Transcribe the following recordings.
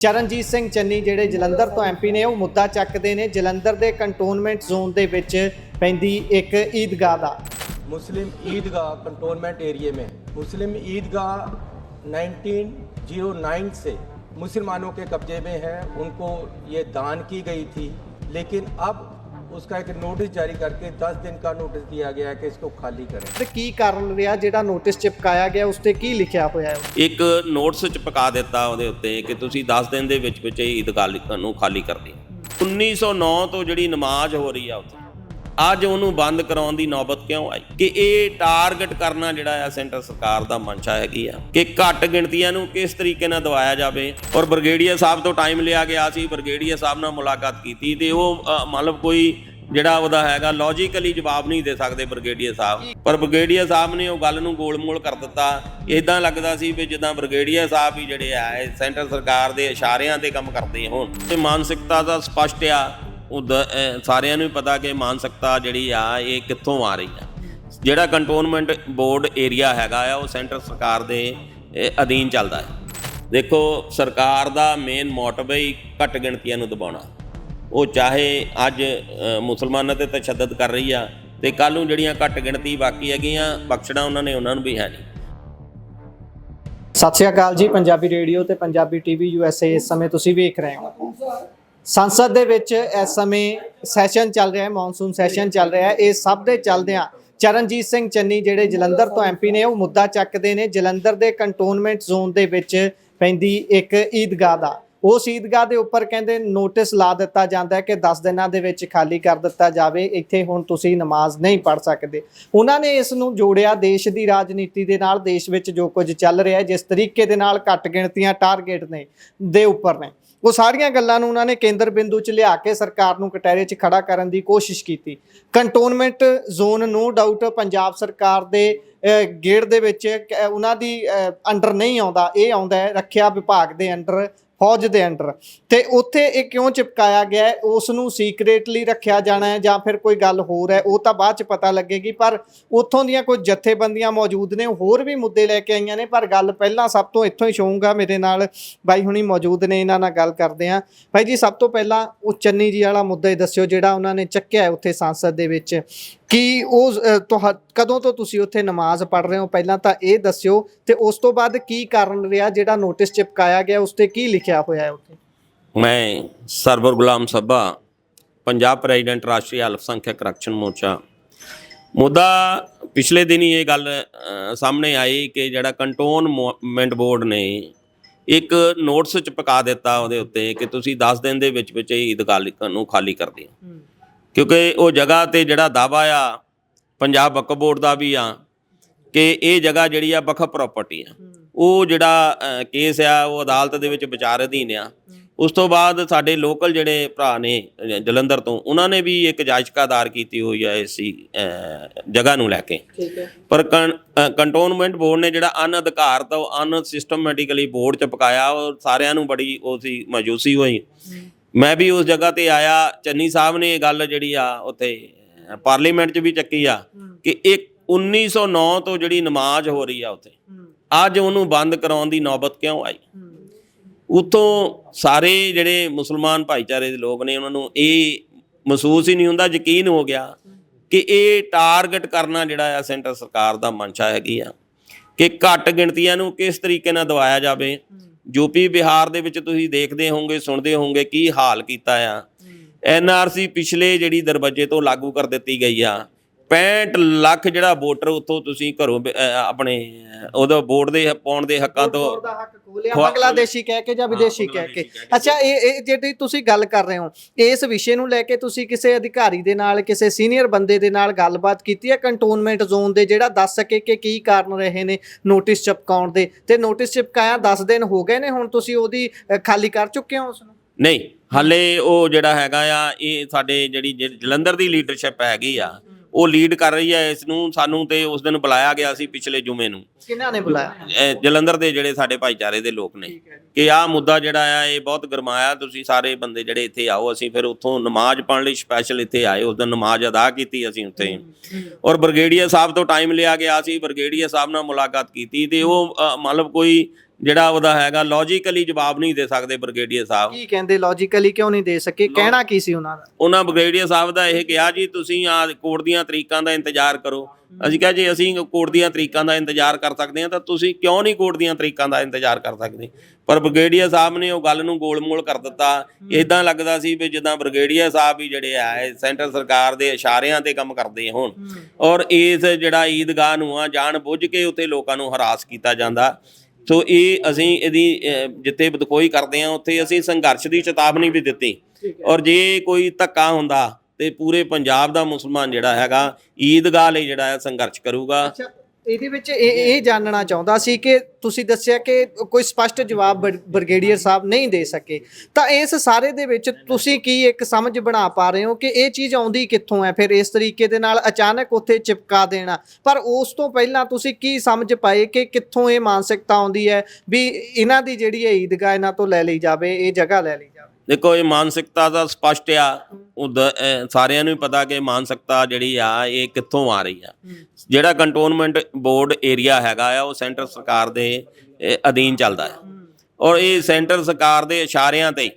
ਚਰਨਜੀਤ ਸਿੰਘ ਚੰਨੀ ਜਿਹੜੇ ਜਲੰਧਰ ਤੋਂ ਐਮਪੀ ਨੇ ਉਹ ਮੁੱਦਾ ਚੱਕਦੇ ਨੇ ਜਲੰਧਰ ਦੇ ਕੰਟੋਨਮੈਂਟ ਜ਼ੋਨ ਦੇ ਵਿੱਚ ਪੈਂਦੀ ਇੱਕ ਈਦਗਾਹ ਦਾ। मुस्लिम ईदगाह कंटोनमेंट एरिया में मुस्लिम ईदगाह 1909 से मुसलमानों के कब्जे में है, उनको ये दान की गई थी, लेकिन अब उसका एक नोटिस जारी करके 10 दिन का नोटिस दिया गया है कि इसको खाली करें। ਤੇ ਕੀ ਕਾਰਨ ਰਿਹਾ ਜਿਹੜਾ ਨੋਟਿਸ ਚਿਪਕਾਇਆ ਗਿਆ ਉਸ ਤੇ ਕੀ ਲਿਖਿਆ ਹੋਇਆ ਹੈ? ਇੱਕ ਨੋਟਿਸ ਚਿਪਕਾ ਦਿੱਤਾ ਉਹਦੇ ਉੱਤੇ ਕਿ ਤੁਸੀਂ 10 ਦਿਨ ਦੇ ਵਿੱਚ ਇਹ ਈਦਗਾਹ ਨੂੰ ਖਾਲੀ ਕਰ ਦਿਓ। 1909 ਤੋਂ ਜਿਹੜੀ ਨਮਾਜ਼ ਹੋ ਰਹੀ ਆ ਉੱਥੇ ਅੱਜ ਉਹਨੂੰ ਬੰਦ ਕਰਾਉਣ ਦੀ ਨੌਬਤ ਕਿਉਂ ਆਈ? ਕਿ ਇਹ ਟਾਰਗੇਟ ਕਰਨਾ ਜਿਹੜਾ ਆ ਸੈਂਟਰ ਸਰਕਾਰ ਦਾ ਮਨਸ਼ਾ ਹੈਗੀ ਆ ਕਿ ਘੱਟ ਗਿਣਤੀਆਂ ਨੂੰ ਕਿਸ ਤਰੀਕੇ ਨਾਲ ਦਬਾਇਆ ਜਾਵੇ। ਔਰ ਬ੍ਰਿਗੇਡੀਅਰ ਸਾਹਿਬ ਤੋਂ ਟਾਈਮ ਲਿਆ ਗਿਆ ਸੀ, ਬ੍ਰਿਗੇਡੀਅਰ ਸਾਹਿਬ ਨਾਲ ਮੁਲਾਕਾਤ ਕੀਤੀ ਤੇ ਉਹ ਮਤਲਬ ਕੋਈ ਜਿਹੜਾ ਉਹਦਾ ਹੈਗਾ ਲੌਜੀਕਲੀ ਜਵਾਬ ਨਹੀਂ ਦੇ ਸਕਦੇ ਬ੍ਰਿਗੇਡੀਅਰ ਸਾਹਿਬ, ਪਰ ਬ੍ਰਿਗੇਡੀਅਰ ਸਾਹਿਬ ਨੇ ਉਹ ਗੱਲ ਨੂੰ ਗੋਲ-ਮੋਲ ਕਰ ਦਿੱਤਾ। ਇੱਦਾਂ ਲੱਗਦਾ ਸੀ ਵੀ ਜਿੱਦਾਂ ਬ੍ਰਿਗੇਡੀਅਰ ਸਾਹਿਬ ਹੀ ਜਿਹੜੇ ਆ ਇਹ ਸੈਂਟਰ ਸਰਕਾਰ ਦੇ ਇਸ਼ਾਰਿਆਂ ਤੇ ਕੰਮ ਕਰਦੇ ਹੋਣ। ਤੇ ਮਾਨਸਿਕਤਾ ਦਾ ਸਪਸ਼ਟ ਆ, ਸਾਰਿਆਂ ਨੂੰ ਪਤਾ ਕਿ ਮਾਨਸਿਕਤਾ ਜਿਹੜੀ ਆ ਇਹ ਕਿੱਥੋਂ ਆ ਰਹੀ ਆ। ਜਿਹੜਾ ਕੰਟੋਨਮੈਂਟ ਬੋਰਡ ਏਰੀਆ ਹੈਗਾ ਆ ਉਹ ਸੈਂਟਰ ਸਰਕਾਰ ਦੇ ਅਧੀਨ ਚੱਲਦਾ ਹੈ। ਦੇਖੋ ਸਰਕਾਰ ਦਾ ਮੇਨ ਮੋਟਿਵ ਹੀ ਘੱਟ ਗਿਣਤੀਆਂ ਨੂੰ ਦਬਾਉਣਾ। ਉਹ ਚਾਹੇ ਅੱਜ ਮੁਸਲਮਾਨਾਂ ਤੇ ਤਸ਼ੱਦਦ ਕਰ ਰਹੀ ਆ ਤੇ ਕੱਲ੍ਹ ਨੂੰ ਜਿਹੜੀਆਂ ਘੱਟ ਗਿਣਤੀ ਬਾਕੀ ਹੈਗੀਆਂ ਬਖਸ਼ਣਾ ਉਹਨਾਂ ਨੂੰ ਵੀ ਹੈ ਨਹੀਂ। ਸਤਿ ਸ਼੍ਰੀ ਅਕਾਲ ਜੀ, ਪੰਜਾਬੀ ਰੇਡੀਓ ਤੇ ਪੰਜਾਬੀ ਟੀਵੀ USA ਇਸ ਸਮੇਂ ਤੁਸੀਂ ਵੇਖ ਰਹੇ ਹੋ। ਸੰਸਦ ਦੇ ਵਿੱਚ ਇਸ ਸਮੇਂ ਸੈਸ਼ਨ ਚੱਲ ਰਿਹਾ ਹੈ, ਮੌਨਸੂਨ ਸੈਸ਼ਨ ਚੱਲ ਰਿਹਾ ਹੈ। ਇਹ ਸਭ ਦੇ ਚੱਲਦਿਆਂ ਚਰਨਜੀਤ ਸਿੰਘ ਚੰਨੀ ਜਿਹੜੇ ਜਲੰਧਰ ਤੋਂ ਐਮਪੀ ਨੇ ਉਹ ਮੁੱਦਾ ਚੱਕਦੇ ਨੇ ਜਲੰਧਰ ਦੇ ਕੰਟੋਨਮੈਂਟ ਜ਼ੋਨ ਦੇ ਵਿੱਚ ਪੈਂਦੀ ਇੱਕ ਈਦਗਾਹ ਦਾ। ਉਸ ਈਦਗਾਹ ਦੇ ਉੱਪਰ ਕਹਿੰਦੇ ਨੋਟਿਸ ਲਾ ਦਿੱਤਾ ਜਾਂਦਾ ਹੈ ਕਿ 10 ਦਿਨਾਂ ਦੇ ਵਿੱਚ ਖਾਲੀ ਕਰ ਦਿੱਤਾ ਜਾਵੇ, ਇੱਥੇ ਹੁਣ ਤੁਸੀਂ ਨਮਾਜ਼ ਨਹੀਂ ਪੜ੍ਹ ਸਕਦੇ। ਉਹਨਾਂ ਨੇ ਇਸ ਨੂੰ ਜੋੜਿਆ ਦੇਸ਼ ਦੀ ਰਾਜਨੀਤੀ ਦੇ ਨਾਲ। ਦੇਸ਼ ਵਿੱਚ ਜੋ ਕੁਝ ਚੱਲ ਰਿਹਾ ਜਿਸ ਤਰੀਕੇ ਦੇ ਨਾਲ ਘੱਟ ਗਿਣਤੀਆਂ ਟਾਰਗੇਟ ਨੇ ਦੇ ਉੱਪਰ ਨੇ, ਉਹ ਸਾਰੀਆਂ ਗੱਲਾਂ ਨੂੰ ਉਹਨਾਂ ਨੇ ਕੇਂਦਰ ਬਿੰਦੂ 'ਚ ਲਿਆ ਕੇ ਸਰਕਾਰ ਨੂੰ ਕਟਹਿਰੇ 'ਚ ਖੜਾ ਕਰਨ ਦੀ ਕੋਸ਼ਿਸ਼ ਕੀਤੀ। Containment zone no doubt Punjab ਸਰਕਾਰ ਦੇ ਗੇੜ ਦੇ ਵਿੱਚ ਉਹਨਾਂ ਦੀ ਅੰਡਰ ਨਹੀਂ ਆਉਂਦਾ, ਇਹ ਆਉਂਦਾ ਹੈ ਰੱਖਿਆ ਵਿਭਾਗ ਦੇ ਅੰਡਰ, ਫੌਜ ਦੇ ਅੰਡਰ। ਤੇ ਉੱਥੇ ਇਹ ਕਿਉਂ ਚਿਪਕਾਇਆ ਗਿਆ ਹੈ, ਉਸ ਨੂੰ ਸੀਕ੍ਰੇਟਲੀ ਰੱਖਿਆ ਜਾਣਾ ਹੈ ਜਾਂ ਫਿਰ ਕੋਈ ਗੱਲ ਹੋਰ ਹੈ, ਉਹ ਤਾਂ ਬਾਅਦ 'ਚ ਪਤਾ ਲੱਗੇਗੀ। ਪਰ ਉੱਥੋਂ ਦੀਆਂ ਕੁਝ ਜਥੇਬੰਦੀਆਂ ਮੌਜੂਦ ਨੇ, ਹੋਰ ਵੀ ਮੁੱਦੇ ਲੈ ਕੇ ਆਈਆਂ ਨੇ, ਪਰ ਗੱਲ ਪਹਿਲਾਂ ਸਭ ਤੋਂ ਇੱਥੋਂ ਹੀ ਛੂੰਗਾ। ਮੇਰੇ ਨਾਲ ਬਾਈ ਹੁਣੀ ਮੌਜੂਦ ਨੇ, ਇਹਨਾਂ ਨਾਲ ਗੱਲ ਕਰਦੇ ਹਾਂ। ਬਾਈ ਜੀ, ਸਭ ਤੋਂ ਪਹਿਲਾਂ ਉਹ ਚੰਨੀ ਜੀ ਵਾਲਾ ਮੁੱਦਾ ਹੀ ਦੱਸਿਓ ਜਿਹੜਾ ਉਹਨਾਂ ਨੇ ਚੱਕਿਆ ਉੱਥੇ ਸੰਸਦ ਦੇ ਵਿੱਚ। ਕੀ ਉਹ ਕਦੋਂ ਤੋਂ ਤੁਸੀਂ ਉੱਥੇ ਨਮਾਜ਼ ਪੜ੍ਹ ਰਹੇ ਹੋ, ਪਹਿਲਾਂ ਤਾਂ ਇਹ ਦੱਸਿਓ, ਤੇ ਉਸ ਤੋਂ ਬਾਅਦ ਕੀ ਕਾਰਨ ਰਿਹਾ ਜਿਹੜਾ ਨੋਟਿਸ ਚਿਪਕਾਇਆ ਗਿਆ, ਉਸ ਤੇ ਕੀ ਲਿਖਿਆ ਹੋਇਆ ਹੈ ਉੱਥੇ? ਮੈਂ ਸਰਵਰ ਗੁਲਾਮ ਸਭਾ ਪੰਜਾਬ ਪ੍ਰੈਜ਼ੀਡੈਂਟ ਰਾਸ਼ਟਰੀ ਅਲਪਸੰਖਿਅਕ ਆਰਕਸ਼ਣ ਮੋਰਚਾ। ਮੁੱਦਾ ਪਿਛਲੇ ਦਿਨ ਹੀ ਇਹ ਗੱਲ ਸਾਹਮਣੇ ਆਈ ਕਿ ਜਿਹੜਾ ਕੰਟੋਨਮੈਂਟ ਬੋਰਡ ਨੇ ਇੱਕ ਨੋਟਿਸ ਚਿਪਕਾ ਦਿੱਤਾ ਉਹਦੇ ਉੱਤੇ ਕਿ ਤੁਸੀਂ 10 ਦਿਨ ਦੇ ਵਿੱਚ ਈਦਗਾਹ ਨੂੰ ਖਾਲੀ ਕਰ ਦਿਓ। ਕਿਉਂਕਿ ਉਹ ਜਗ੍ਹਾ 'ਤੇ ਜਿਹੜਾ ਦਾਅਵਾ ਆ ਪੰਜਾਬ ਵਕਫ ਬੋਰਡ ਦਾ ਵੀ ਆ ਕਿ ਇਹ ਜਗ੍ਹਾ ਜਿਹੜੀ ਆ ਵਕਫ ਪ੍ਰਾਪਰਟੀ ਆ। ਉਹ ਜਿਹੜਾ ਕੇਸ ਆ ਉਹ ਅਦਾਲਤ ਦੇ ਵਿੱਚ ਵਿਚਾਰ ਅਧੀਨ ਆ। ਉਸ ਤੋਂ ਬਾਅਦ ਸਾਡੇ ਲੋਕਲ ਜਿਹੜੇ ਭਰਾ ਨੇ ਜਲੰਧਰ ਤੋਂ, ਉਹਨਾਂ ਨੇ ਵੀ ਇੱਕ ਯਾਚਕਾ ਦਾਇਰ ਕੀਤੀ ਹੋਈ ਆ ਇਸ ਜਗ੍ਹਾ ਨੂੰ ਲੈ ਕੇ। ਪਰ ਕੰਟੋਨਮੈਂਟ ਬੋਰਡ ਨੇ ਜਿਹੜਾ ਅਨਅਧਿਕਾਰਤ ਅਨਸਿਸਟਮੈਟਿਕਲੀ ਬੋਰਡ ਚਪਕਾਇਆ, ਉਹ ਸਾਰਿਆਂ ਨੂੰ ਬੜੀ ਉਹ ਸੀ ਮਾਯੂਸੀ ਹੋਈ। ਮੈਂ ਵੀ ਉਸ ਜਗ੍ਹਾ 'ਤੇ ਆਇਆ। ਚੰਨੀ ਸਾਹਿਬ ਨੇ ਇਹ ਗੱਲ ਜਿਹੜੀ ਆ ਉੱਥੇ ਪਾਰਲੀਮੈਂਟ 'ਚ ਵੀ ਚੱਕੀ ਆ ਕਿ ਇਹ 1909 ਤੋਂ ਜਿਹੜੀ ਨਮਾਜ਼ ਹੋ ਰਹੀ ਆ ਉੱਥੇ ਅੱਜ ਉਹਨੂੰ ਬੰਦ ਕਰਾਉਣ ਦੀ ਨੌਬਤ ਕਿਉਂ ਆਈ? ਉੱਥੋਂ ਸਾਰੇ ਜਿਹੜੇ ਮੁਸਲਮਾਨ ਭਾਈਚਾਰੇ ਦੇ ਲੋਕ ਨੇ ਉਹਨਾਂ ਨੂੰ ਇਹ ਮਹਿਸੂਸ ਹੀ ਨਹੀਂ ਹੁੰਦਾ, ਯਕੀਨ ਹੋ ਗਿਆ ਕਿ ਇਹ ਟਾਰਗੇਟ ਕਰਨਾ ਜਿਹੜਾ ਆ ਸੈਂਟਰ ਸਰਕਾਰ ਦਾ ਮਨਸ਼ਾ ਹੈਗੀ ਆ ਕਿ ਘੱਟ ਗਿਣਤੀਆਂ ਨੂੰ ਕਿਸ ਤਰੀਕੇ ਨਾਲ ਦਬਾਇਆ ਜਾਵੇ। ਯੂਪੀ ਬਿਹਾਰ ਦੇ ਵਿੱਚ ਤੁਸੀਂ ਦੇਖਦੇ ਹੋਵੋਗੇ, ਸੁਣਦੇ ਹੋਵੋਗੇ ਕੀ ਹਾਲ ਕੀਤਾ ਆ। NRC ਪਿਛਲੇ ਜਿਹੜੀ ਦਰਵਾਜ਼ੇ ਤੋਂ ਲਾਗੂ ਕਰ ਦਿੱਤੀ ਗਈ ਆ। 65 ਲੱਖ ਜਿਹੜਾ ਵੋਟਰ ਉੱਥੋਂ ਤੁਸੀਂ ਘਰੋਂ ਆਪਣੇ ਉਹਦਾ ਵੋਟ ਦੇ ਪਾਉਣ ਦੇ ਹੱਕਾਂ ਤੋਂ ਬੰਗਲਾਦੇਸ਼ੀ ਕਹਿ ਕੇ ਜਾਂ ਵਿਦੇਸ਼ੀ ਕਹਿ ਕੇ। ਅੱਛਾ, ਇਹ ਜਿਹੜੀ ਤੁਸੀਂ ਗੱਲ ਕਰ ਰਹੇ ਹੋ, ਇਸ ਵਿਸ਼ੇ ਨੂੰ ਲੈ ਕੇ ਤੁਸੀਂ ਕਿਸੇ ਅਧਿਕਾਰੀ ਦੇ ਨਾਲ, ਕਿਸੇ ਸੀਨੀਅਰ ਬੰਦੇ ਦੇ ਨਾਲ ਗੱਲਬਾਤ ਕੀਤੀ ਹੈ ਕੰਟੋਨਮੈਂਟ ਜ਼ੋਨ ਦੇ, ਜਿਹੜਾ ਦੱਸ ਸਕੇ ਕਿ ਕੀ ਕਾਰਨ ਰਹੇ ਨੇ ਨੋਟਿਸ ਚਿਪਕਾਉਣ ਦੇ? ਤੇ ਨੋਟਿਸ ਚਿਪਕਾਇਆ 10 ਦਿਨ ਹੋ ਗਏ ਨੇ, ਹੁਣ ਤੁਸੀਂ ਉਹਦੀ ਖਾਲੀ ਕਰ ਚੁੱਕੇ ਹੋ ਉਸਨੂੰ? ਨਹੀਂ, ਹਾਲੇ ਉਹ ਜਿਹੜਾ ਹੈਗਾ ਆ ਇਹ ਸਾਡੇ ਜਿਹੜੀ ਜਲੰਧਰ ਦੀ ਲੀਡਰਸ਼ਿਪ ਹੈਗੀ ਆ ਉਹ ਲੀਡ ਕਰ ਰਹੀ ਹੈ ਇਸ ਨੂੰ। ਸਾਨੂੰ ਤੇ ਉਸ ਦਿਨ ਬੁਲਾਇਆ ਗਿਆ ਸੀ ਪਿਛਲੇ ਜੁਮੇ ਨੂੰ। ਕਿਹਨਾਂ ਨੇ ਬੁਲਾਇਆ? ਜਲੰਧਰ ਦੇ ਜਿਹੜੇ ਸਾਡੇ ਭਾਈਚਾਰੇ ਦੇ ਲੋਕ ਨੇ ਕਿ ਆਹ ਮੁੱਦਾ ਜਿਹੜਾ ਆ ਇਹ ਬਹੁਤ ਗਰਮਾਇਆ, ਤੁਸੀਂ ਸਾਰੇ ਬੰਦੇ ਜਿਹੜੇ ਇੱਥੇ ਆਓ। ਅਸੀਂ ਫਿਰ ਉੱਥੋਂ ਨਮਾਜ਼ ਪੜ੍ਹਨ ਲਈ ਸਪੈਸ਼ਲ ਇੱਥੇ ਆਏ। ਉਸ ਦਿਨ ਨਮਾਜ਼ ਅਦਾ ਕੀਤੀ ਅਸੀਂ ਉੱਥੇ। ਔਰ ਬ੍ਰਿਗੇਡੀਅਰ ਸਾਹਿਬ ਤੋਂ ਟਾਈਮ ਲਿਆ ਗਿਆ ਸੀ, ਬ੍ਰਿਗੇਡੀਅਰ ਸਾਹਿਬ ਨਾਲ ਮੁਲਾਕਾਤ ਕੀਤੀ ਤੇ ਉਹ ਮਤਲਬ ਕੋਈ ਜਿਹੜਾ ਉਹਦਾ ਹੈਗਾ ਲੌਜੀਕਲੀ ਜਵਾਬ ਨਹੀਂ ਦੇ ਸਕਦੇ ਬ੍ਰਿਗੇਡੀਅਰ ਸਾਹਿਬ। ਕੀ ਕਹਿੰਦੇ ਲੌਜੀਕਲੀ ਕਿਉਂ ਨਹੀਂ ਦੇ ਸਕੇ, ਕਹਿਣਾ ਕੀ ਸੀ ਉਹਨਾਂ ਦਾ? ਉਹਨਾਂ ਬ੍ਰਿਗੇਡੀਅਰ ਸਾਹਿਬ ਦਾ ਇਹ ਕਿਹਾ ਜੀ ਤੁਸੀਂ ਆ ਕੋਰਟ ਦੀਆਂ ਤਰੀਕਾਂ ਦਾ ਇੰਤਜ਼ਾਰ ਕਰੋ। ਅਸੀਂ ਕਿਹਾ ਜੀ ਅਸੀਂ ਕੋਰਟ ਦੀਆਂ ਤਰੀਕਾਂ ਦਾ ਇੰਤਜ਼ਾਰ ਕਰ ਸਕਦੇ ਹਾਂ ਤਾਂ ਤੁਸੀਂ ਕਿਉਂ ਨਹੀਂ ਕੋਰਟ ਦੀਆਂ ਤਰੀਕਾਂ ਦਾ ਇੰਤਜ਼ਾਰ ਕਰ ਸਕਦੇ? ਪਰ ਬ੍ਰਿਗੇਡੀਅਰ ਸਾਹਿਬ ਨੇ ਉਹ ਗੱਲ ਨੂੰ ਗੋਲ-ਮੋਲ ਕਰ ਦਿੱਤਾ। ਇਦਾਂ ਲੱਗਦਾ ਸੀ ਵੀ ਜਿੱਦਾਂ ਬ੍ਰਿਗੇਡੀਅਰ ਸਾਹਿਬ ਹੀ ਜਿਹੜੇ ਆ ਸੈਂਟਰ ਸਰਕਾਰ ਦੇ ਇਸ਼ਾਰਿਆਂ ਤੇ ਕੰਮ ਕਰਦੇ ਹੋਣ ਔਰ ਇਸ ਜਿਹੜਾ ਈਦਗਾਹ ਨੂੰ ਆ ਜਾਣ ਬੁੱਝ ਕੇ ਉੱਥੇ ਲੋਕਾਂ ਨੂੰ ਹਰਾਸ ਕੀਤਾ ਜਾਂਦਾ। ਸੋ ਇਹ ਅਸੀਂ ਇਹਦੀ ਜਿੱਥੇ ਬਦਖੋਈ ਕਰਦੇ ਹਾਂ ਉੱਥੇ ਅਸੀਂ ਸੰਘਰਸ਼ ਦੀ ਚੇਤਾਵਨੀ ਵੀ ਦਿੱਤੀ ਔਰ ਜੇ ਕੋਈ ਧੱਕਾ ਹੁੰਦਾ ਤੇ ਪੂਰੇ ਪੰਜਾਬ ਦਾ ਮੁਸਲਮਾਨ ਜਿਹੜਾ ਹੈਗਾ ਈਦਗਾਹ ਲਈ ਜਿਹੜਾ ਹੈ ਸੰਘਰਸ਼ ਕਰੂਗਾ। ਅੱਛਾ, ਇਹਦੇ ਵਿੱਚ ਇਹ ਜਾਣਨਾ ਚਾਹੁੰਦਾ ਸੀ ਕਿ ਤੁਸੀਂ ਦੱਸਿਆ ਕਿ ਕੋਈ ਸਪਸ਼ਟ ਜਵਾਬ ਬ੍ਰਿਗੇਡੀਅਰ ਸਾਹਿਬ ਨਹੀਂ ਦੇ ਸਕੇ, ਤਾਂ ਇਸ ਸਾਰੇ ਦੇ ਵਿੱਚ ਤੁਸੀਂ ਕੀ ਇੱਕ ਸਮਝ ਬਣਾ ਪਾ ਰਹੇ ਹੋ ਕਿ ਇਹ ਚੀਜ਼ ਆਉਂਦੀ ਕਿੱਥੋਂ ਹੈ ਫਿਰ ਇਸ ਤਰੀਕੇ ਦੇ ਨਾਲ ਅਚਾਨਕ ਉੱਥੇ ਚਿਪਕਾ ਦੇਣਾ? ਪਰ ਉਸ ਤੋਂ ਪਹਿਲਾਂ ਤੁਸੀਂ ਕੀ ਸਮਝ ਪਾਏ ਕਿ ਕਿੱਥੋਂ ਇਹ ਮਾਨਸਿਕਤਾ ਆਉਂਦੀ ਹੈ ਵੀ ਇਹਨਾਂ ਦੀ ਜਿਹੜੀ ਹੈ ਈਦਗਾਹ ਇਹਨਾਂ ਤੋਂ ਲੈ ਲਈ ਜਾਵੇ, ਇਹ ਜਗ੍ਹਾ ਲੈ ਲਈ ਜਾਵੇ? ਦੇਖੋ ਇਹ ਮਾਨਸਿਕਤਾ ਦਾ ਸਪਸ਼ਟ ਆ, ਸਾਰਿਆਂ ਨੂੰ ਹੀ ਪਤਾ ਕਿ ਮਾਨਸਿਕਤਾ ਜਿਹੜੀ ਆ ਇਹ ਕਿੱਥੋਂ ਆ ਰਹੀ ਆ। ਜਿਹੜਾ ਕੰਟੋਨਮੈਂਟ ਬੋਰਡ ਏਰੀਆ ਹੈਗਾ ਆ ਉਹ ਸੈਂਟਰ ਸਰਕਾਰ ਦੇ ਅਧੀਨ ਚੱਲਦਾ ਹੈ ਔਰ ਇਹ ਸੈਂਟਰ ਸਰਕਾਰ ਦੇ ਇਸ਼ਾਰਿਆਂ ਤੇ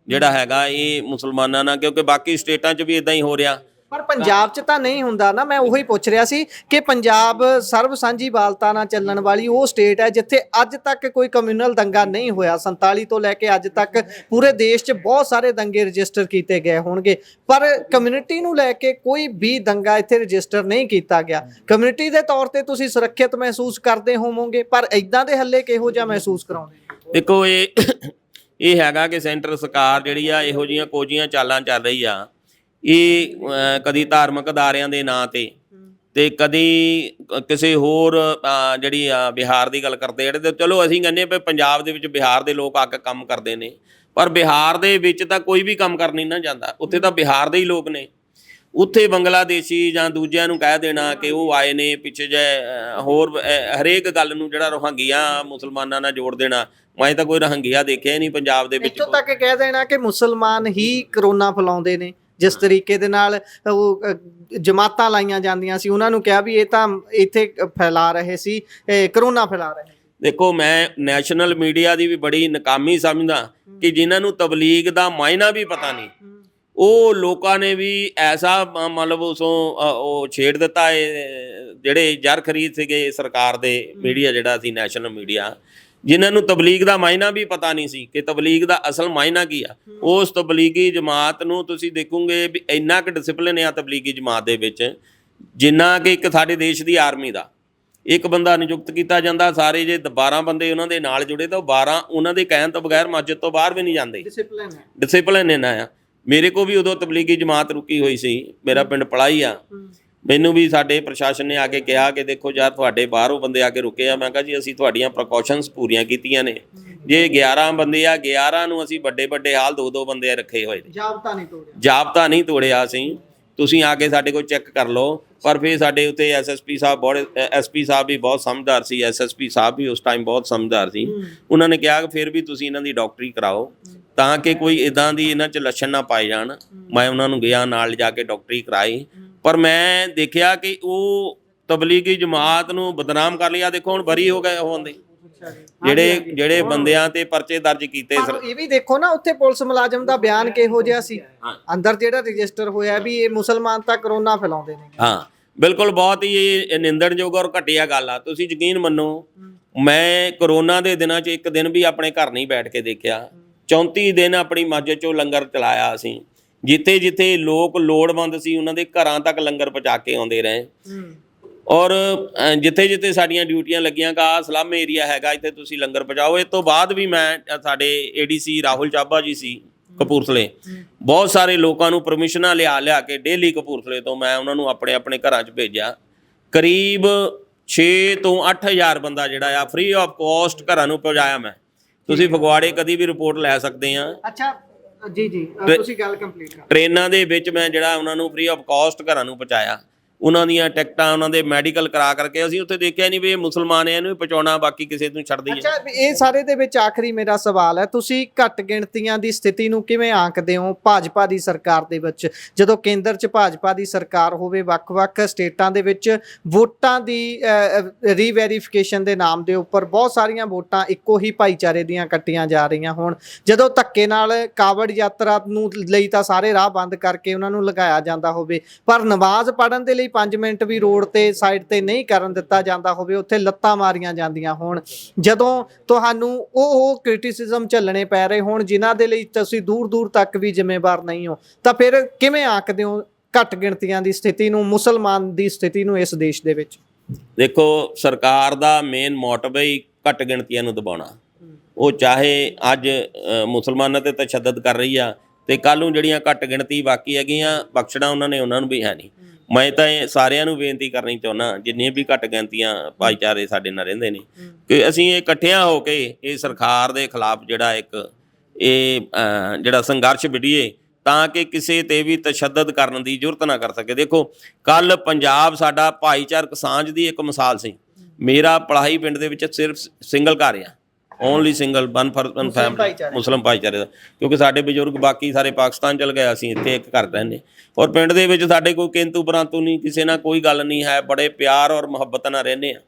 ਜਿਹੜਾ ਹੈਗਾ ਇਹ ਮੁਸਲਮਾਨਾਂ ਨਾਲ, ਕਿਉਂਕਿ ਬਾਕੀ ਸਟੇਟਾਂ 'ਚ ਵੀ ਇਦਾਂ ਹੀ ਹੋ ਰਿਹਾ। ਪਰ ਪੰਜਾਬ 'ਚ ਤਾਂ ਨਹੀਂ ਹੁੰਦਾ ਨਾ। ਮੈਂ ਉਹੀ ਪੁੱਛ ਰਿਹਾ ਸੀ ਕਿ ਪੰਜਾਬ ਸਰਬ ਸਾਂਝੀਵਾਲਤਾ ਨਾਲ ਚੱਲਣ ਵਾਲੀ ਉਹ ਸਟੇਟ ਹੈ ਜਿੱਥੇ ਅੱਜ ਤੱਕ ਕੋਈ ਕਮਿਊਨਲ ਦੰਗਾ ਨਹੀਂ ਹੋਇਆ। 47 ਤੋਂ ਲੈ ਕੇ ਅੱਜ ਤੱਕ ਪੂਰੇ ਦੇਸ਼ 'ਚ ਬਹੁਤ ਸਾਰੇ ਦੰਗੇ ਰਜਿਸਟਰ ਕੀਤੇ ਗਏ ਹੋਣਗੇ, ਪਰ ਕਮਿਊਨਿਟੀ ਨੂੰ ਲੈ ਕੇ ਕੋਈ ਵੀ ਦੰਗਾ ਇੱਥੇ ਰਜਿਸਟਰ ਨਹੀਂ ਕੀਤਾ ਗਿਆ। ਕਮਿਊਨਿਟੀ ਦੇ ਤੌਰ ਤੇ ਤੁਸੀਂ ਸੁਰੱਖਿਅਤ ਮਹਿਸੂਸ ਕਰਦੇ ਹੋਵੋਗੇ, ਪਰ ਇਦਾਂ ਦੇ ਹੱਲੇ ਕਿਹੋ ਜਿਹਾ ਮਹਿਸੂਸ ਕਰਾਉਂਦੇ? ਦੇਖੋ ਇਹ ਹੈਗਾ ਕਿ ਸੈਂਟਰ ਸਰਕਾਰ ਜਿਹੜੀ ਆ ਇਹੋ ਜਿਹੀਆਂ ਕੋਝੀਆਂ ਚਾਲਾਂ ਚੱਲ ਰਹੀ ਆ। ਇਹ ਕਦੀ ਧਾਰਮਿਕ ਅਦਾਰਿਆਂ ਦੇ ਨਾਂ ਤੇ ਕਦੀ ਕਿਸੇ ਹੋਰ ਜਿਹੜੀ ਆ ਬਿਹਾਰ ਦੀ ਗੱਲ ਕਰਦੇ ਜਿਹੜੇ ਤੇ ਚਲੋ ਅਸੀਂ ਕਹਿੰਦੇ ਵੀ ਪੰਜਾਬ ਦੇ ਵਿੱਚ ਬਿਹਾਰ ਦੇ ਲੋਕ ਆ ਕੇ ਕੰਮ ਕਰਦੇ ਨੇ, ਪਰ ਬਿਹਾਰ ਦੇ ਵਿੱਚ ਤਾਂ ਕੋਈ ਵੀ ਕੰਮ ਕਰ ਨਹੀਂ ਨਾ ਜਾਂਦਾ। ਉੱਥੇ ਤਾਂ ਬਿਹਾਰ ਦੇ ਹੀ ਲੋਕ ਨੇ। ਉੱਥੇ ਬੰਗਲਾਦੇਸ਼ੀ ਜਾਂ ਦੂਜਿਆਂ ਨੂੰ ਕਹਿ ਦੇਣਾ ਕਿ ਉਹ ਆਏ ਨੇ ਪਿੱਛੇ ਜੇ ਹੋਰ ਹਰੇਕ ਗੱਲ ਨੂੰ ਜਿਹੜਾ ਰੋਹਿੰਗਿਆ ਮੁਸਲਮਾਨਾਂ ਨਾਲ ਜੋੜ ਦੇਣਾ। ਮੈਂ ਤਾਂ ਕੋਈ ਰੋਹਿੰਗਿਆ ਦੇਖਿਆ ਹੀ ਨਹੀਂ ਪੰਜਾਬ ਦੇ ਵਿੱਚ। ਇੱਥੋਂ ਤੱਕ ਕਹਿ ਦੇਣਾ ਕਿ ਮੁਸਲਮਾਨ ਹੀ ਕਰੋਨਾ ਫੈਲਾਉਂਦੇ ਨੇ। ਜਿਸ ਤਰੀਕੇ ਦੇ ਨਾਲ ਉਹ ਜਮਾਤਾਂ ਲਾਈਆਂ ਜਾਂਦੀਆਂ ਸੀ, ਉਹਨਾਂ ਨੂੰ ਕਿਹਾ ਵੀ ਇਹ ਤਾਂ ਇੱਥੇ ਫੈਲਾ ਰਹੇ ਸੀ, ਕਰੋਨਾ ਫੈਲਾ ਰਹੇ। ਦੇਖੋ ਮੈਂ ਨੈਸ਼ਨਲ ਮੀਡੀਆ ਦੀ ਵੀ ਬੜੀ ਨਾਕਾਮੀ ਸਮਝਦਾ ਕਿ ਜਿਨ੍ਹਾਂ ਨੂੰ ਤਬਲੀਗ ਦਾ ਮਾਇਨਾ ਵੀ ਪਤਾ ਨਹੀਂ ਉਹ ਲੋਕਾਂ ਨੇ ਵੀ ਐਸਾ ਮਤਲਬ ਉਸੋਂ ਉਹ ਛੇੜ ਦਿੱਤਾ। ਜਿਹੜੇ ਜਰ ਖਰੀਦ ਸੀਗੇ ਸਰਕਾਰ ਦੇ ਮੀਡੀਆ ਜਿਹੜਾ ਸੀ ਨੈਸ਼ਨਲ ਮੀਡੀਆ, ਜਿਨ੍ਹਾਂ ਨੂੰ ਤਬਲੀਗ ਦਾ ਮਾਇਨਾ ਵੀ ਪਤਾ ਨਹੀਂ ਸੀ ਕਿ ਤਬਲੀਗ ਦਾ ਅਸਲ ਮਾਇਨਾ ਕੀ ਆ। ਉਸ ਤਬਲੀਗੀ ਜਮਾਤ ਨੂੰ ਤੁਸੀਂ ਦੇਖੋਗੇ ਵੀ ਇੰਨਾ ਕੁ ਡਿਸਪਲਿਨ ਆ ਤਬਲੀਗੀ ਜਮਾਤ ਦੇ ਵਿੱਚ ਜਿੰਨਾ ਕਿ ਇੱਕ ਸਾਡੇ ਦੇਸ਼ ਦੀ ਆਰਮੀ ਦਾ ਇੱਕ ਬੰਦਾ ਨਿਯੁਕਤ ਕੀਤਾ ਜਾਂਦਾ, ਸਾਰੇ ਜੇ 12 ਬੰਦੇ ਉਹਨਾਂ ਦੇ ਨਾਲ ਜੁੜੇ ਤਾਂ 12 ਉਹਨਾਂ ਦੇ ਕਹਿਣ ਤੋਂ ਬਗੈਰ ਮਸਜਿਦ ਤੋਂ ਬਾਹਰ ਵੀ ਨਹੀਂ ਜਾਂਦੇ। ਡਿਸਪਲਿਨ ਇੰਨਾ ਆ। ਮੇਰੇ ਕੋਲ ਵੀ ਉਦੋਂ ਤਬਲੀਗੀ ਜਮਾਤ ਰੁਕੀ ਹੋਈ ਸੀ, ਮੇਰਾ ਪਿੰਡ ਪੜਾਈ ਆ। ਮੈਨੂੰ ਵੀ ਸਾਡੇ ਪ੍ਰਸ਼ਾਸਨ ਨੇ ਆ ਕੇ ਕਿਹਾ ਕਿ ਦੇਖੋ ਯਾਰ ਤੁਹਾਡੇ ਬਾਹਰੋਂ ਬੰਦੇ ਆ ਕੇ ਰੁਕੇ ਆ। ਮੈਂ ਕਿਹਾ ਜੀ ਅਸੀਂ ਤੁਹਾਡੀਆਂ ਪ੍ਰੀਕਾਸ਼ਨਸ ਪੂਰੀਆਂ ਕੀਤੀਆਂ ਨੇ। ਜੇ 11 ਬੰਦੇ ਆ 11 ਨੂੰ ਅਸੀਂ ਵੱਡੇ ਹਾਲ 2-2 ਬੰਦੇ ਰੱਖੇ ਹੋਏ ਨੇ। ਜਾਬਤਾ ਨਹੀਂ ਤੋੜਿਆ ਅਸੀਂ। ਤੁਸੀਂ ਆ ਕੇ ਸਾਡੇ ਕੋਲ ਚੈੱਕ ਕਰ ਲਓ। ਪਰ ਫਿਰ ਸਾਡੇ ਉੱਤੇ ਐਸਐਸਪੀ ਸਾਹਿਬ ਵੀ ਬਹੁਤ ਸਮਝਦਾਰ ਸੀ। ਐਸਐਸਪੀ ਸਾਹਿਬ ਵੀ ਉਸ ਟਾਈਮ ਬਹੁਤ ਸਮਝਦਾਰ ਸੀ। ਉਹਨਾਂ ਨੇ ਕਿਹਾ ਕਿ ਫਿਰ ਵੀ ਤੁਸੀਂ ਇਹਨਾਂ ਦੀ ਡਾਕਟਰੀ ਕਰਾਓ ਤਾਂ ਕਿ ਕੋਈ ਇੱਦਾਂ ਦੀ ਇਹਨਾਂ 'ਚ ਲੱਛਣ ਨਾ ਪਾਏ ਜਾਣ। ਮੈਂ ਉਹਨਾਂ ਨੂੰ ਗਿਆ ਨਾਲ ਜਾ ਕੇ ਡਾਕਟਰੀ ਕਰਾਈ, ਪਰ ਮੈਂ ਦੇਖਿਆ ਕਿ ਉਹ ਤਬਲੀਗੀ ਜਮਾਤ ਨੂੰ ਬਦਨਾਮ ਕਰ ਲਿਆ। ਦੇਖੋ ਹੁਣ ਬਰੀ ਹੋ ਗਏ ਹੋਣਦੇ ਜਿਹੜੇ ਬੰਦਿਆਂ ਤੇ ਪਰਚੇ ਦਰਜ ਕੀਤੇ। ਇਹ ਵੀ ਦੇਖੋ ਨਾ ਉੱਥੇ ਪੁਲਿਸ ਮੁਲਾਜ਼ਮ ਦਾ ਬਿਆਨ ਕਿਹੋ ਜਿਹਾ ਸੀ ਅੰਦਰ ਜਿਹੜਾ ਰਜਿਸਟਰ ਹੋਇਆ ਵੀ ਇਹ ਮੁਸਲਮਾਨ ਤਾਂ ਕਰੋਨਾ ਫੈਲਾਉਂਦੇ ਨੇ। ਹਾਂ ਬਿਲਕੁਲ, ਬਹੁਤ ਹੀ ਇਹ ਨਿੰਦਣਯੋਗ ਔਰ ਘਟੀਆ ਗੱਲ ਆ। ਤੁਸੀਂ ਯਕੀਨ ਮੰਨੋ ਮੈਂ ਕਰੋਨਾ ਦੇ ਦਿਨਾਂ 'ਚ ਇੱਕ ਦਿਨ ਵੀ ਆਪਣੇ ਘਰ ਨਹੀਂ ਬੈਠ ਕੇ ਦੇਖਿਆ। 34 ਦਿਨ ਆਪਣੀ ਮਸਜਿਦ 'ਚੋਂ ਲੰਗਰ ਚਲਾਇਆ ਅਸੀਂ। ਜਿੱਥੇ ਲੋਕ ਲੋੜਵੰਦ ਸੀ ਉਹਨਾਂ ਦੇ ਘਰਾਂ ਤੱਕ ਲੰਗਰ ਪਹੁੰਚਾ ਕੇ ਆਉਂਦੇ ਰਹੇ। ਔਰ ਜਿੱਥੇ ਸਾਡੀਆਂ ਡਿਊਟੀਆਂ ਲੱਗੀਆਂ ਗਾ ਸਲਮ ਏਰੀਆ ਹੈਗਾ ਇੱਥੇ ਤੁਸੀਂ ਲੰਗਰ ਪਹੁੰਚਾਓ। ਇਸ ਤੋਂ ਬਾਅਦ ਵੀ ਮੈਂ ਸਾਡੇ ADC ਰਾਹੁਲ ਚਾਬਾ ਜੀ ਸੀ ਕਪੂਰਥਲੇ, ਬਹੁਤ ਸਾਰੇ ਲੋਕਾਂ ਨੂੰ ਪਰਮਿਸ਼ਨਾਂ ਲਿਆ ਕੇ ਡੇਲੀ ਕਪੂਰਥਲੇ ਤੋਂ ਮੈਂ ਉਹਨਾਂ ਨੂੰ ਆਪਣੇ ਘਰਾਂ 'ਚ ਭੇਜਿਆ। ਕਰੀਬ 6 ਤੋਂ 8000 ਬੰਦਾ ਜਿਹੜਾ ਆ ਫ੍ਰੀ ਆਫ ਕੋਸਟ ਘਰਾਂ ਨੂੰ ਪਹੁੰਚਾਇਆ ਮੈਂ। ਤੁਸੀਂ ਫਗਵਾੜੇ ਕਦੀ ਵੀ ਰਿਪੋਰਟ ਲੈ ਸਕਦੇ ਆ। ਅੱਛਾ ਜੀ ਤੁਸੀਂ ਗੱਲ ਕੰਪਲੀਟ ਕਰੋ। ਟ੍ਰੇਨਾਂ ਦੇ ਵਿੱਚ ਮੈਂ ਜਿਹੜਾ ਉਹਨਾਂ ਨੂੰ ਫ੍ਰੀ ਆਫ ਕਾਸਟ ਘਰਾਂ ਨੂੰ ਪਹੁੰਚਾਇਆ। ਉਹਨਾਂ ਦੀਆਂ ਟਿਕਟਾਂ ਉਹਨਾਂ ਦੇ ਮੈਡੀਕਲ ਕਰਾ ਕਰਕੇ ਅਸੀਂ ਉੱਥੇ ਦੇਖਿਆ ਨਹੀਂ ਵੀ ਇਹ ਮੁਸਲਮਾਨ ਹੈ, ਇਹਨੂੰ ਹੀ ਪਹੁੰਚਾਉਣਾ, ਬਾਕੀ ਕਿਸੇ ਨੂੰ ਛੱਡ ਦਈਏ। ਅੱਛਾ, ਇਹ ਸਾਰੇ ਦੇ ਵਿੱਚ ਆਖਰੀ ਮੇਰਾ ਸਵਾਲ ਹੈ, ਤੁਸੀਂ ਘੱਟ ਗਿਣਤੀਆਂ ਦੀ ਸਥਿਤੀ ਨੂੰ ਕਿਵੇਂ ਆਂਕਦੇ ਹੋ ਭਾਜਪਾ ਦੀ ਸਰਕਾਰ ਦੇ ਵਿੱਚ? ਜਦੋਂ ਕੇਂਦਰ 'ਚ ਭਾਜਪਾ ਦੀ ਸਰਕਾਰ ਹੋਵੇ, ਵੱਖ-ਵੱਖ ਸਟੇਟਾਂ ਦੇ ਵਿੱਚ ਵੋਟਾਂ ਦੀ ਰੀਵੈਰੀਫਿਕੇਸ਼ਨ ਦੇ ਨਾਮ ਦੇ ਉੱਪਰ ਬਹੁਤ ਸਾਰੀਆਂ ਵੋਟਾਂ ਇੱਕੋ ਹੀ ਭਾਈਚਾਰੇ ਦੀਆਂ ਕੱਟੀਆਂ ਜਾ ਰਹੀਆਂ ਹੋਣ, ਜਦੋਂ ਧੱਕੇ ਨਾਲ ਕਾਵੜ ਯਾਤਰਾ ਨੂੰ ਲਈ ਤਾਂ ਸਾਰੇ ਰਾਹ ਬੰਦ ਕਰਕੇ ਉਹਨਾਂ ਨੂੰ ਲਗਾਇਆ ਜਾਂਦਾ ਹੋਵੇ, ਪਰ ਨਮਾਜ਼ ਪੜ੍ਹਨ ਦੇ ਲਈ 5 ਮਿੰਟ ਵੀ ਰੋਡ ਤੇ ਸਾਈਡ ਤੇ ਨਹੀਂ ਕਰਨ ਦਿੱਤਾ ਜਾਂਦਾ ਹੋਵੇ, ਉੱਥੇ ਲੱਤਾਂ ਮਾਰੀਆਂ ਜਾਂਦੀਆਂ ਹੋਣ, ਜਦੋਂ ਤੁਹਾਨੂੰ ਉਹ ਕ੍ਰਿਟਿਸਿਜ਼ਮ ਝੱਲਣੇ ਪੈ ਰਹੇ ਹੋਣ ਜਿਨ੍ਹਾਂ ਦੇ ਲਈ ਤੁਸੀਂ ਦੂਰ-ਦੂਰ ਤੱਕ ਵੀ ਜ਼ਿੰਮੇਵਾਰ ਨਹੀਂ ਹੋ, ਤਾਂ ਫਿਰ ਕਿਵੇਂ ਆਂਕਦੇ ਹੋ ਘੱਟ ਗਿਣਤੀਆਂ ਦੀ ਸਥਿਤੀ ਨੂੰ, ਮੁਸਲਮਾਨ ਦੀ ਸਥਿਤੀ ਨੂੰ ਇਸ ਦੇਸ਼ ਦੇ ਵਿੱਚ? ਦੇਖੋ, ਸਰਕਾਰ ਦਾ ਮੇਨ ਮੋਟਿਵ ਹੈ ਘੱਟ ਗਿਣਤੀਆਂ ਨੂੰ ਦਬਾਉਣਾ। ਉਹ ਚਾਹੇ ਅੱਜ ਮੁਸਲਮਾਨਾਂ ਤੇ ਤਸ਼ੱਦਦ ਕਰ ਰਹੀ ਆ ਤੇ ਕੱਲ੍ਹ ਨੂੰ ਜਿਹੜੀਆਂ ਘੱਟ ਗਿਣਤੀ ਬਾਕੀ ਹੈਗੀਆਂ ਬਖਸ਼ਣਾ ਉਹਨਾਂ ਨੂੰ ਵੀ ਹੈ ਨਹੀਂ। ਮੈਂ ਤਾਂ ਇਹ ਸਾਰਿਆਂ ਨੂੰ ਬੇਨਤੀ ਕਰਨੀ ਚਾਹੁੰਦਾ, ਜਿੰਨੀਆਂ ਵੀ ਘੱਟ ਗਿਣਤੀਆਂ ਭਾਈਚਾਰੇ ਸਾਡੇ ਨਾਲ ਰਹਿੰਦੇ ਨੇ, ਕਿ ਅਸੀਂ ਇਹ ਇਕੱਠਿਆਂ ਹੋ ਕੇ ਇਹ ਸਰਕਾਰ ਦੇ ਖਿਲਾਫ ਜਿਹੜਾ ਜਿਹੜਾ ਸੰਘਰਸ਼ ਵਿੱਢੀਏ, ਤਾਂ ਕਿ ਕਿਸੇ ਤੇ ਵੀ ਤਸ਼ੱਦਦ ਕਰਨ ਦੀ ਜ਼ਰੂਰਤ ਨਾ ਕਰ ਸਕੇ। ਦੇਖੋ, ਕੱਲ ਪੰਜਾਬ ਸਾਡਾ ਭਾਈਚਾਰਕ ਸਾਂਝ ਦੀ ਇੱਕ ਮਿਸਾਲ ਸੀ। ਮੇਰਾ ਪਲਾਹੀ ਪਿੰਡ ਦੇ ਵਿੱਚ ਸਿਰਫ ਸਿੰਗਲ ਘਰ ਆ, only single one person family, Muslim ਭਾਈਚਾਰੇ ਦਾ, ਕਿਉਂਕਿ ਸਾਡੇ ਬਜ਼ੁਰਗ ਬਾਕੀ ਸਾਰੇ ਪਾਕਿਸਤਾਨ ਚਲ ਗਏ, ਅਸੀਂ ਇੱਥੇ ਇੱਕ ਘਰ ਰਹਿੰਦੇ। ਔਰ ਪਿੰਡ ਦੇ ਵਿੱਚ ਸਾਡੇ ਕੋਈ ਕਿੰਤੂ ਪਰੰਤੂ ਨਹੀਂ, ਕਿਸੇ ਨਾਲ ਕੋਈ ਗੱਲ ਨਹੀਂ ਹੈ, ਬੜੇ ਪਿਆਰ ਔਰ ਮੁਹੱਬਤ ਨਾਲ ਰਹਿੰਦੇ ਆ।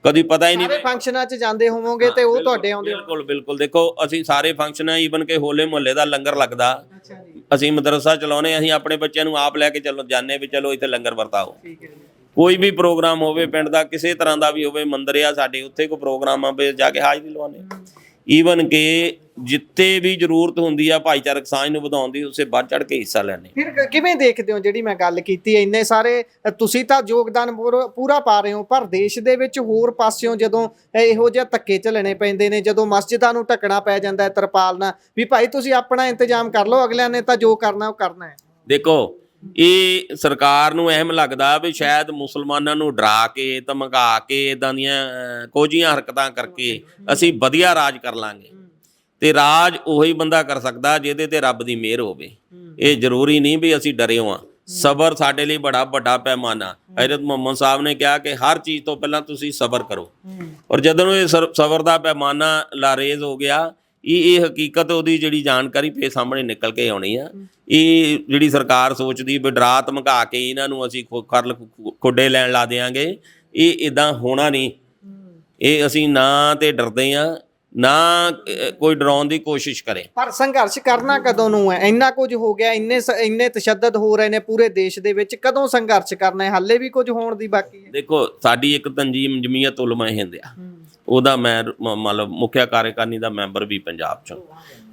ਕਦੀ ਪਤਾ ਹੀ ਨਹੀਂ, ਸਾਰੇ ਫੰਕਸ਼ਨਾਂ 'ਚ ਜਾਂਦੇ ਹੋਵੋਗੇ ਤੇ ਉਹ ਤੁਹਾਡੇ ਆਉਂਦੇ? ਬਿਲਕੁਲ। ਦੇਖੋ, ਅਸੀਂ ਸਾਰੇ ਫੰਕਸ਼ਨ, ਈਵਨ ਕਿ ਹੋਲੇ ਮੁਹੱਲੇ ਦਾ ਲੰਗਰ ਲੱਗਦਾ, ਅਸੀਂ ਮਦਰਸਾ ਚਲਾਉਂਦੇ, ਅਸੀਂ ਆਪਣੇ ਬੱਚਿਆਂ ਨੂੰ ਆਪ ਲੈ ਕੇ ਜਾਂਦੇ ਵੀ ਚਲੋ ਇੱਥੇ ਲੰਗਰ ਵਰਤਾਓ। ਕੋਈ ਵੀ ਪ੍ਰੋਗਰਾਮ ਹੋਵੇ ਪਿੰਡ ਦਾ, ਕਿਸੇ ਤਰ੍ਹਾਂ ਦਾ ਵੀ ਹੋਵੇ, ਮੰਦਿਰ ਆ ਸਾਡੇ, ਉੱਥੇ ਕੋਈ ਪ੍ਰੋਗਰਾਮ ਆਵੇ ਜਾ ਕੇ ਹਾਜ਼ਰੀ ਲਵਾਉਂਦੇ। ਈਵਨ ਕਿ ਜਿੱਥੇ ਵੀ ਜ਼ਰੂਰਤ ਹੁੰਦੀ ਆ ਭਾਈਚਾਰਕ ਸਾਂਝ ਨੂੰ ਵਧਾਉਣ ਦੀ, ਉਸੇ ਵੱਧ ਚੜ੍ਹ ਕੇ ਹਿੱਸਾ ਲੈਂਦੇ। ਫਿਰ ਕਿਵੇਂ ਦੇਖਦੇ ਹੋ ਜਿਹੜੀ ਮੈਂ ਗੱਲ ਕੀਤੀ, ਇੰਨੇ ਸਾਰੇ ਤੁਸੀਂ ਤਾਂ ਯੋਗਦਾਨ ਪੂਰਾ ਪਾ ਰਹੇ ਹੋ, ਪਰ ਦੇਸ਼ ਦੇ ਵਿੱਚ ਹੋਰ ਪਾਸਿਓਂ ਜਦੋਂ ਇਹੋ ਜਿਹੇ ਧੱਕੇ ਝੱਲਣੇ ਪੈਂਦੇ ਨੇ, ਜਦੋਂ ਮਸਜਿਦਾਂ ਨੂੰ ਢੱਕਣਾ ਪੈ ਜਾਂਦਾ ਹੈ ਤਰਪਾਲ ਨਾਲ, ਵੀ ਭਾਈ ਤੁਸੀਂ ਆਪਣਾ ਇੰਤਜ਼ਾਮ ਕਰ ਲਓ, ਅਗਲਿਆਂ ਨੇ ਤਾਂ ਜੋ ਕਰਨਾ ਉਹ ਕਰਨਾ ਹੈ। ਦੇਖੋ, ਇਹ ਸਰਕਾਰ ਨੂੰ ਅਹਿਮ ਲੱਗਦਾ ਵੀ ਸ਼ਾਇਦ ਮੁਸਲਮਾਨਾਂ ਨੂੰ ਡਰਾ ਕੇ, ਧਮਕਾ ਕੇ, ਇੱਦਾਂ ਦੀਆਂ ਕੋਝੀਆਂ ਹਰਕਤਾਂ ਕਰਕੇ ਅਸੀਂ ਵਧੀਆ ਰਾਜ ਕਰ ਲਾਂਗੇ। ਤੇ ਰਾਜ ਉਹੀ ਬੰਦਾ ਕਰ ਸਕਦਾ ਜਿਹਦੇ ਤੇ ਰੱਬ ਦੀ ਮਿਹਰ ਹੋਵੇ। ਇਹ ਜ਼ਰੂਰੀ ਨਹੀਂ ਵੀ ਅਸੀਂ ਡਰੇ ਹਾਂ। ਸਬਰ ਸਾਡੇ ਲਈ ਬੜਾ ਵੱਡਾ ਪੈਮਾਨਾ। ਹਜ਼ਰਤ ਮੁਹੰਮਦ ਸਾਹਿਬ ਨੇ ਕਿਹਾ ਕਿ ਹਰ ਚੀਜ਼ ਤੋਂ ਪਹਿਲਾਂ ਤੁਸੀਂ ਸਬਰ ਕਰੋ। ਔਰ ਜਦੋਂ ਇਹ ਸਬਰ ਦਾ ਪੈਮਾਨਾ ਲਾਰੇਜ਼ ਹੋ ਗਿਆ, ਇਹ ਹਕੀਕਤ ਉਹਦੀ ਜਿਹੜੀ ਜਾਣਕਾਰੀ ਫੇਰ ਸਾਹਮਣੇ ਨਿਕਲ ਕੇ ਆਉਣੀ ਆ। ਇਹ ਜਿਹੜੀ ਸਰਕਾਰ ਸੋਚਦੀ ਵੀ ਡਰਾ ਧਮਕਾ ਕੇ ਇਹਨਾਂ ਨੂੰ ਅਸੀਂ ਖੁੱਡੇ ਲੈਣ ਲਾ ਦਿਆਂਗੇ, ਇਹ ਇੱਦਾਂ ਹੋਣਾ ਨਹੀਂ। ਇਹ ਅਸੀਂ ਨਾ ਤੇ ਡਰਦੇ ਹਾਂ, ਨਾ ਕੋਈ ਡਰਾਉਣ ਦੀ ਕੋਸ਼ਿਸ਼ ਕਰੇ। ਪਰ ਸੰਘਰਸ਼ ਕਰਨਾ ਕਦੋਂ ਨੂੰ ਹੈ? ਇੰਨਾ ਕੁਝ ਹੋ ਗਿਆ, ਇੰਨੇ ਤਸ਼ੱਦਦ ਹੋ ਰਹੇ ਨੇ ਪੂਰੇ ਦੇਸ਼ ਦੇ ਵਿੱਚ, ਕਦੋਂ ਸੰਘਰਸ਼ ਕਰਨਾ ਹੈ? ਹਾਲੇ ਵੀ ਕੁਝ ਹੋਣ ਦੀ ਬਾਕੀ ਹੈ। ਦੇਖੋ, ਸਾਡੀ ਇੱਕ ਤੰਜੀਮ ਜਮੀਅਤ ਉਲਮਾ ਹਿੰਦ ਆ, ਉਹਦਾ ਮੈਂ ਮਤਲਬ ਮੁੱਖਿਆ ਕਾਰਜਕਾਰਨੀ ਦਾ ਮੈਂਬਰ ਵੀ ਪੰਜਾਬ 'ਚੋਂ।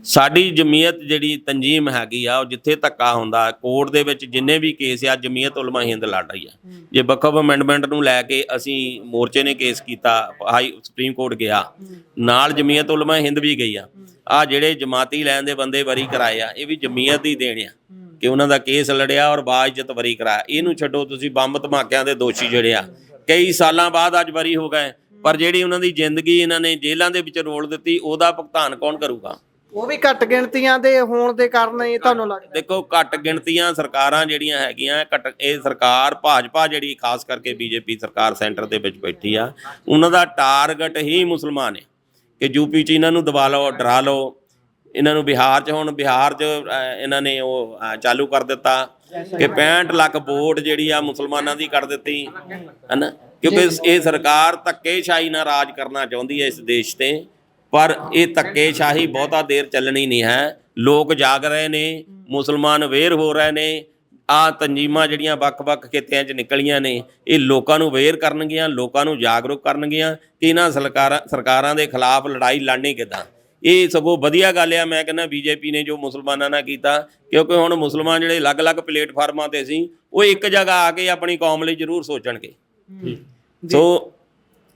ਸਾਡੀ ਜਮੀਅਤ ਜਿਹੜੀ ਤੰਜੀਮ ਹੈਗੀ ਆ, ਉਹ ਜਿੱਥੇ ਧੱਕਾ ਹੁੰਦਾ ਕੋਰਟ ਦੇ ਵਿੱਚ, ਜਿੰਨੇ ਵੀ ਕੇਸ ਆ, ਜਮੀਅਤ ਉਲਮਾ ਹਿੰਦ ਲੜ ਰਹੀ ਆ। ਜੇ ਵਕਫ ਅਮੈਂਡਮੈਂਟ ਨੂੰ ਲੈ ਕੇ ਅਸੀਂ ਮੋਰਚੇ ਨੇ ਕੇਸ ਕੀਤਾ, ਸੁਪਰੀਮ ਕੋਰਟ ਗਿਆ, ਨਾਲ ਜਮੀਅਤ ਉਲਮਾ ਹਿੰਦ ਵੀ ਗਈ ਆ। ਆ ਜਿਹੜੇ ਜਮਾਤੀ ਲੈਣ ਦੇ ਬੰਦੇ ਵਰੀ ਕਰਾਏ ਆ, ਇਹ ਵੀ ਜਮੀਅਤ ਦੀ ਦੇਣ ਆ ਕਿ ਉਹਨਾਂ ਦਾ ਕੇਸ ਲੜਿਆ ਔਰ ਬਾਇਜ਼ਤ ਵਰੀ ਕਰਾਇਆ। ਇਹਨੂੰ ਛੱਡੋ, ਤੁਸੀਂ ਬੰਬ ਧਮਾਕਿਆਂ ਦੇ ਦੋਸ਼ੀ ਜਿਹੜੇ ਆ ਕਈ ਸਾਲਾਂ ਬਾਅਦ ਅੱਜ ਵਰੀ ਹੋ ਗਏ, ਪਰ ਜਿਹੜੀ ਉਹਨਾਂ ਦੀ ਜ਼ਿੰਦਗੀ ਇਹਨਾਂ ਨੇ ਜੇਲ੍ਹਾਂ ਦੇ ਵਿੱਚ ਰੋਲ ਦਿੱਤੀ, ਉਹਦਾ ਭੁਗਤਾਨ ਕੌਣ ਕਰੂਗਾ? ਉਹ ਵੀ ਘੱਟ ਗਿਣਤੀਆਂ ਦੇ ਹੋਣ ਦੇ ਕਾਰਨ ਇਹ ਤੁਹਾਨੂੰ ਲੱਗਦਾ? ਦੇਖੋ, ਘੱਟ ਗਿਣਤੀਆਂ ਸਰਕਾਰਾਂ ਜਿਹੜੀਆਂ ਹੈਗੀਆਂ, ਇਹ ਸਰਕਾਰ ਭਾਜਪਾ ਜਿਹੜੀ ਖਾਸ ਕਰਕੇ ਬੀਜੇਪੀ ਸਰਕਾਰ ਸੈਂਟਰ ਦੇ ਵਿੱਚ ਬੈਠੀ ਆ, ਉਹਨਾਂ ਦਾ ਟਾਰਗੇਟ ਹੀ ਮੁਸਲਮਾਨ ਹੈ ਕਿ ਯੂਪੀ 'ਚ ਇਹਨਾਂ ਨੂੰ ਦਬਾ ਲਓ, ਡਰਾ ਲਓ। ਇਹਨਾਂ ਨੂੰ ਬਿਹਾਰ 'ਚ, ਹੁਣ ਬਿਹਾਰ 'ਚ ਇਹਨਾਂ ਨੇ ਉਹ ਚਾਲੂ ਕਰ ਦਿੱਤਾ ਕਿ 65 ਲੱਖ ਵੋਟ ਜਿਹੜੀ ਆ ਮੁਸਲਮਾਨਾਂ ਦੀ ਕੱਢ ਦਿੱਤੀ ਹੈ ਨਾ, ਕਿਉਂਕਿ ਇਹ ਸਰਕਾਰ ਧੱਕੇਸ਼ਾਹੀ ਨਾਲ ਰਾਜ ਕਰਨਾ ਚਾਹੁੰਦੀ ਹੈ ਇਸ ਦੇਸ਼ ਤੇ। ਪਰ ਇਹ ਧੱਕੇਸ਼ਾਹੀ ਬਹੁਤਾ ਦੇਰ ਚੱਲਣੀ ਨਹੀਂ ਹੈ। ਲੋਕ ਜਾਗ ਰਹੇ ਨੇ, ਮੁਸਲਮਾਨ ਅਵੇਅਰ ਹੋ ਰਹੇ ਨੇ। ਆਹ ਤੰਜੀਮਾਂ ਜਿਹੜੀਆਂ ਵੱਖ-ਵੱਖ ਖਿੱਤਿਆਂ 'ਚ ਨਿਕਲੀਆਂ ਨੇ, ਇਹ ਲੋਕਾਂ ਨੂੰ ਅਵੇਅਰ ਕਰਨਗੀਆਂ, ਲੋਕਾਂ ਨੂੰ ਜਾਗਰੂਕ ਕਰਨਗੀਆਂ ਕਿ ਇਹਨਾਂ ਸਰਕਾਰਾਂ ਦੇ ਖਿਲਾਫ ਲੜਾਈ ਲੜਨੀ ਕਿੱਦਾਂ। ਇਹ ਸਗੋਂ ਵਧੀਆ ਗੱਲ ਆ। ਮੈਂ ਕਹਿੰਦਾ ਬੀਜੇਪੀ ਨੇ ਜੋ ਮੁਸਲਮਾਨਾਂ ਨਾਲ ਕੀਤਾ, ਕਿਉਂਕਿ ਹੁਣ ਮੁਸਲਮਾਨ ਜਿਹੜੇ ਅਲੱਗ-ਅਲੱਗ ਪਲੇਟਫਾਰਮਾਂ 'ਤੇ ਸੀ, ਉਹ ਇੱਕ ਜਗ੍ਹਾ ਆ ਕੇ ਆਪਣੀ ਕੌਮ ਲਈ ਜ਼ਰੂਰ ਸੋਚਣਗੇ। ਸੋ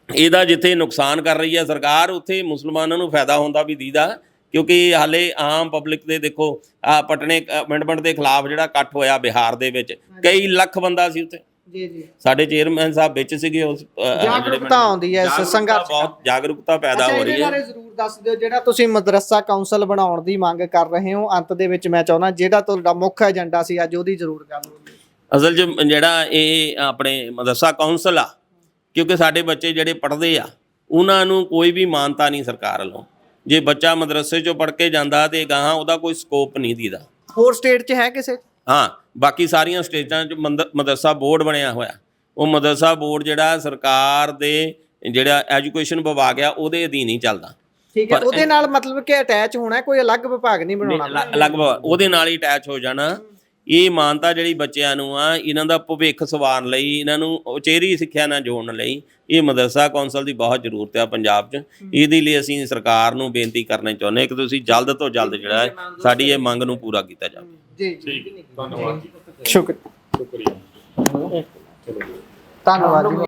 ਇਹਦਾ ਜਿੱਥੇ ਨੁਕਸਾਨ ਕਰ ਰਹੀ ਹੈ ਸਰਕਾਰ, ਉੱਥੇ ਮੁਸਲਮਾਨਾਂ ਨੂੰ ਫਾਇਦਾ ਹੁੰਦਾ ਵੀ ਦੀਦਾ, ਕਿਉਂਕਿ ਹਾਲੇ ਆਮ ਪਬਲਿਕ ਦੇ ਦੇਖੋ, ਆ ਪਟਨੇ ਅਮੈਂਡਮੈਂਟ ਦੇ ਖਿਲਾਫ ਜਿਹੜਾ ਇਕੱਠ ਹੋਇਆ ਬਿਹਾਰ ਦੇ ਵਿੱਚ, ਕਈ ਲੱਖ ਬੰਦਾ ਸੀ ਉੱਥੇ। ਜੀ ਸਾਡੇ ਚੇਅਰਮੈਨ ਸਾਹਿਬ ਵਿੱਚ ਸੀਗੇ। ਉਸ ਜਾਗਰੂਕਤਾ ਆਉਂਦੀ ਹੈ, ਇਸ ਸੰਘਰਸ਼ ਬਹੁਤ ਜਾਗਰੂਕਤਾ ਪੈਦਾ ਹੋ ਰਹੀ ਹੈ। ਜ਼ਰੂਰ ਦੱਸ ਦਿਓ, ਜਿਹੜਾ ਤੁਸੀਂ ਮਦਰਸਾ ਕਾਉਂਸਲ ਬਣਾਉਣ ਦੀ ਮੰਗ ਕਰ ਰਹੇ ਹੋ, ਅੰਤ ਦੇ ਵਿੱਚ ਮੈਂ ਚਾਹੁੰਦਾ ਜਿਹੜਾ ਤੁਹਾਡਾ ਮੁੱਖ ਏਜੰਡਾ ਸੀ ਅੱਜ, ਉਹਦੀ ਜ਼ਰੂਰ ਗੱਲ ਹੋਵੇ। ਅਸਲ 'ਚ ਜਿਹੜਾ ਇਹ ਆਪਣੇ ਮਦਰਸਾ ਕੌਂਸਲ ਆ, ਕਿਉਂਕਿ ਸਾਡੇ ਬੱਚੇ ਜਿਹੜੇ ਪੜ੍ਹਦੇ ਆ ਉਹਨਾਂ ਨੂੰ ਕੋਈ ਵੀ ਮਾਨਤਾ ਨਹੀਂ ਸਰਕਾਰ ਵੱਲੋਂ। ਜੇ ਬੱਚਾ ਮਦਰਸੇ 'ਚੋਂ ਪੜ੍ਹ ਕੇ ਜਾਂਦਾ ਤੇ ਗਾਹਾਂ ਉਹਦਾ ਕੋਈ ਸਕੋਪ ਨਹੀਂ ਦੀਦਾ। ਹੋਰ ਸਟੇਟ 'ਚ ਹੈ ਕਿਸੇ? ਹਾਂ, ਬਾਕੀ ਸਾਰੀਆਂ ਸਟੇਟਾਂ 'ਚ ਮਦਰਸਾ ਬੋਰਡ ਬਣਿਆ ਹੋਇਆ। ਉਹ ਮਦਰਸਾ ਬੋਰਡ ਜਿਹੜਾ ਸਰਕਾਰ ਦੇ ਜਿਹੜਾ ਐਜੂਕੇਸ਼ਨ ਵਿਭਾਗ ਆ ਉਹਦੇ ਅਧੀਨ ਹੀ ਚੱਲਦਾ। ਠੀਕ ਹੈ, ਉਹਦੇ ਨਾਲ ਮਤਲਬ ਕਿ ਅਟੈਚ ਹੋਣਾ, ਕੋਈ ਅਲੱਗ ਵਿਭਾਗ ਨਹੀਂ ਬਣਾਉਣਾ। ਲਗਭਗ ਉਹਦੇ ਨਾਲ ਹੀ ਅਟੈਚ ਹੋ ਜਾਣਾ। ਇਹ ਮਾਨਤਾ ਜਿਹੜੀ ਬੱਚਿਆਂ ਨੂੰ ਆ, ਇਹਨਾਂ ਦਾ ਭਵਿੱਖ ਸਵਾਰਨ ਲਈ, ਇਹਨਾਂ ਨੂੰ ਉਚੇਰੀ ਸਿੱਖਿਆ ਨਾਲ ਜੋੜਨ ਲਈ ਇਹ ਮਦਰਸਾ ਕੌਂਸਲ ਦੀ ਬਹੁਤ ਜ਼ਰੂਰਤ ਆ ਪੰਜਾਬ 'ਚ। ਇਹਦੇ ਲਈ ਅਸੀਂ ਸਰਕਾਰ ਨੂੰ ਬੇਨਤੀ ਕਰਨਾ ਚਾਹੁੰਦੇ ਕਿ ਤੁਸੀਂ ਜਲਦ ਤੋਂ ਜਲਦ ਜਿਹੜਾ ਹੈ ਸਾਡੀ ਇਹ ਮੰਗ ਨੂੰ ਪੂਰਾ ਕੀਤਾ ਜਾਵੇ। ਜੀ, ਧੰਨਵਾਦ। ਸ਼ੁਕਰੀਆ। ਧੰਨਵਾਦ ਜੀ।